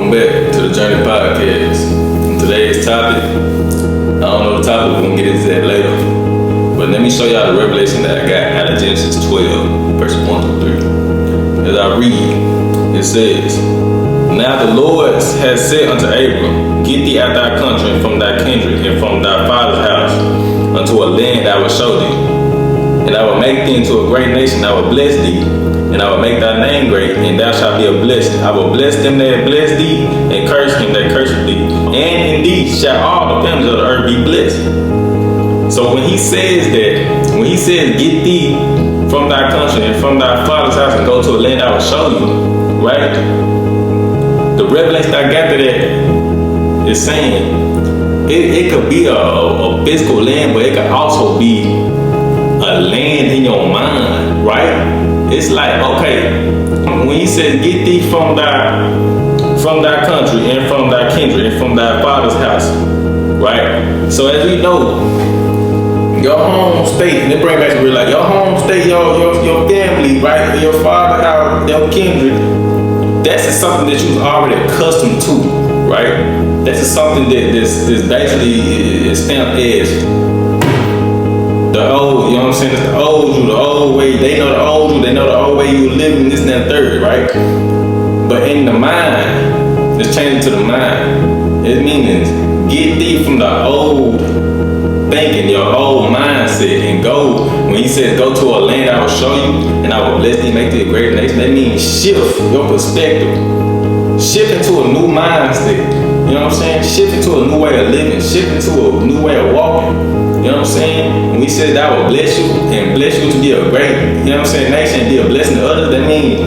Welcome back to the Journey Podcast. And today's topic, I don't know the topic, we're gonna get into that later. But let me show y'all the revelation that I got out of Genesis 12, verses 1 through 3. As I read, it says, Now the Lord has said unto Abram, Get thee out thy country and from thy kindred and from thy father's house unto a land I will show thee. And I will make thee into a great nation, I will bless thee. And I will make thy name great, and thou shalt be a blessing. I will bless them that bless thee, and curse him that curseth thee. And in thee shall all the families of the earth be blessed. So when he says get thee from thy country and from thy father's house and go to a land I will show you, right? The revelation I got to that is saying it could be a physical land, but it could also be a land in your mind, right? It's like, okay, when he says get thee from thy country and from thy kindred and from thy father's house, right? So as we know, your home state, and it brings back to real life, your home state, your family, right? Your father house, your kindred, that's just something that you're already accustomed to, right? That's just something that's basically is stamped as the old, you know what I'm saying? It's the old way. They know the old you, they know the old way you were living, this and that third, right? But in the mind, it's changing to the mind. It means get thee from the old thinking, your old mindset, and go. When he says go to a land I will show you, and I will bless thee, make thee a great nation, that means shift your perspective. Shift into a new mindset. You know what I'm saying? Shift into a new way of living. Shift into a new way of walking. You know what I'm saying? When he says that I will bless you and bless you to be a great, you know what I'm saying, nation and be a blessing to others, that means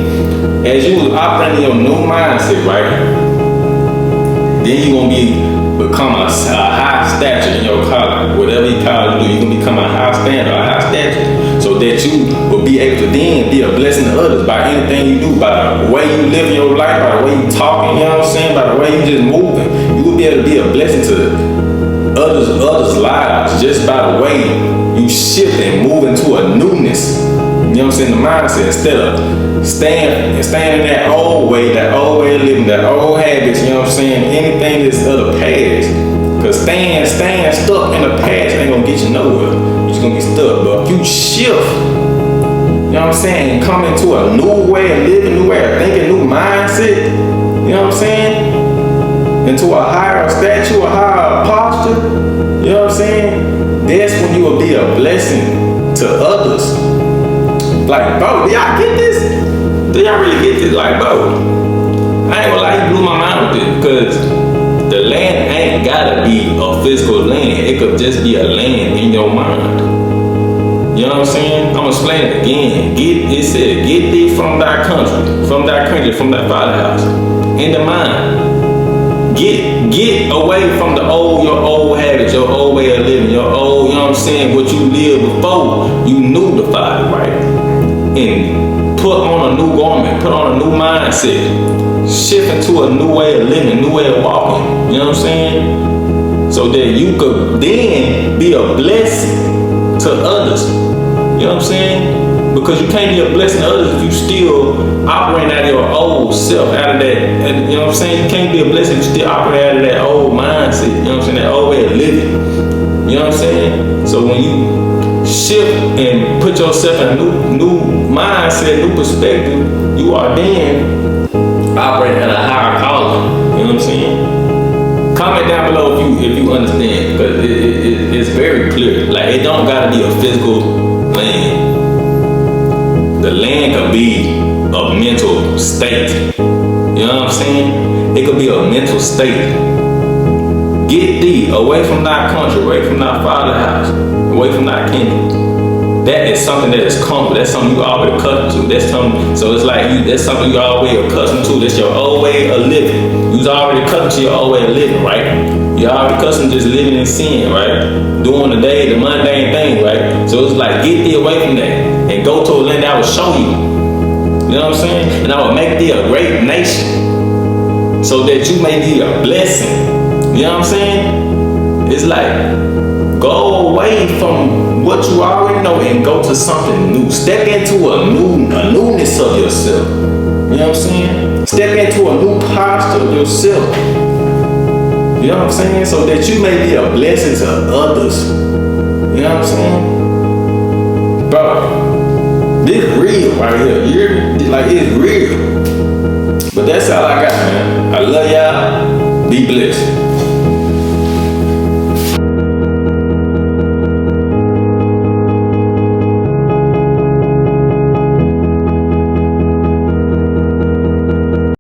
as you operating your new mindset, right? Then you're gonna become a high stature in your calling. Whatever you call it, you're gonna become a high standard, a high stature, so that you will be able to then be a blessing to others by anything you do, by the way you live your life, by the way you talking, you know what I'm saying, by the way you just moving. You will be able to be a blessing to others' lives just by the way you shift and move into a newness. You know what I'm saying? The mindset, instead of staying in that old way of living, that old habits, you know what I'm saying? Anything that's of the past. Because staying stuck in the past ain't gonna get you nowhere. You're just gonna be stuck. But if you shift, you know what I'm saying, and come into a new way of living, new way of thinking, new mindset, you know what I'm saying? Into a higher stature, a higher posture, you know what I'm saying? That's when you will be a blessing to others. Like, bro, do y'all get this? Do y'all really get this? Like, bro, I ain't gonna lie, you blew my mind with it, because the land ain't gotta be a physical land. It could just be a land in your mind. You know what I'm saying? I'm gonna explain it again. It said, get thee from thy country, from thy father's house, in the mind. Get away from your old habits, your old way of living, your old, you know what I'm saying, what you lived before you knew the Father, right? And put on a new garment, put on a new mindset, shift into a new way of living, new way of walking, you know what I'm saying? So that you could then be a blessing to others, you know what I'm saying? Because you can't be a blessing to others if you still operating out of your old self, out of that, and you know what I'm saying? You can't be a blessing if you still operate out of that old mindset, you know what I'm saying? That old way of living, you know what I'm saying? So when you shift and put yourself in a new mindset, new perspective, you are then operating at a higher calling, you know what I'm saying? Comment down below if you understand, because it's very clear. Like, it don't gotta be a physical land. The land could be a mental state. You know what I'm saying? It could be a mental state. Get thee away from thy country, away from thy father's house, away from thy kingdom. That is something that is comfortable. That's something you already accustomed to. That's something. So it's like that's something you already accustomed to. That's your old way of living. You was already accustomed to your old way of living, right? You're already accustomed to just living in sin, right? Doing the mundane thing, right? So it's like, get thee away from that and go to a land I will show you. You know what I'm saying? And I will make thee a great nation, so that you may be a blessing. You know what I'm saying? It's like, go away from what you already know and go to something new. Step into a newness of yourself. You know what I'm saying? Step into a new posture of yourself. You know what I'm saying? So that you may be a blessing to others. You know what I'm saying? Bro, this real right here. You hear me? Like, it's real. But that's all I got, man. I love y'all. Be blessed.